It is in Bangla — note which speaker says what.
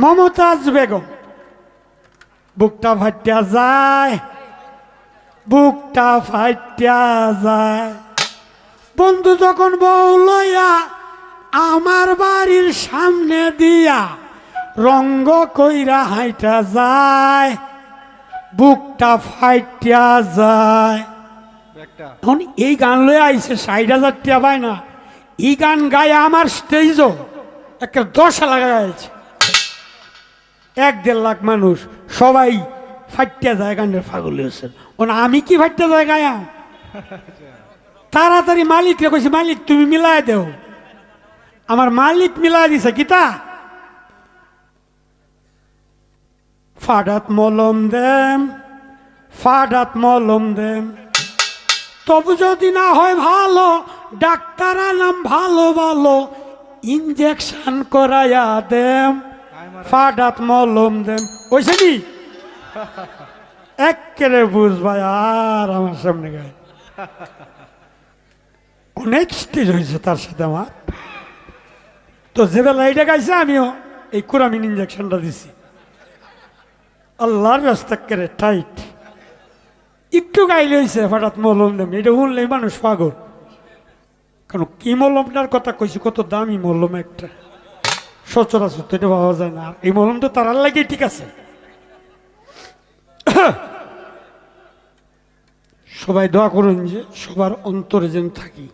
Speaker 1: মমতাজ বেগম বুকটা ফাটিয়া যায়, বুকটা ফাটিয়া যায়। বন্ধু যখন বউ লইয়া আমার বাড়ির সামনে দিয়া রঙ্গ কইরা হাইটা যায়, বুকটা ফাইটিয়া যায়। এখন এই গান লয়ে আইছে ৬০,০০০ টাকা পায় না, এই গান গায়ে আমার স্টেজও একটা ১০ লাগা গেছে। ১-১.৫ লাখ মানুষ সবাই ফাইটিয়া যায়, গানের পাগল হয়েছেন। আমি কি ফাইটিয়া যায় গায়া? তাড়াতাড়ি মালিককে কইছি, মালিক তুমি মিলাই দেও। আমার মালিক মিলাই দিছে কিতা, ফাডাত মলম দেম, ফাডাত মলম দেম, তবু যদি না হয় ভালো, ডাক্তার আনাম ভালো ভালো, ইনজেকশন করাইয়া দেম, ফাডাত মলম দেম। ওইছে নি একেবারে বুঝবাই আর আমার সামনে গায়ে অনেক স্টেজ হয়েছে তার সাথে আমার। তো যে বেলা এইটা গাইছে আমিও এই কুরামিন ইনজেকশনটা দিছি। আল্লাহর রাস্তা করে টাইট একটু গাইলে হয়েছে হঠাৎ মলম দেম, এটা শুনলেই মানুষ পাগল। কারণ কি মলমটার কথা কইছি, কত দামি মলম, একটা সচরাচর তো এটা পাওয়া যায় না। এই মলম তো তারার লাগে ঠিক আছে। সবাই দোয়া করুন যে সবার অন্তরে যেন থাকি।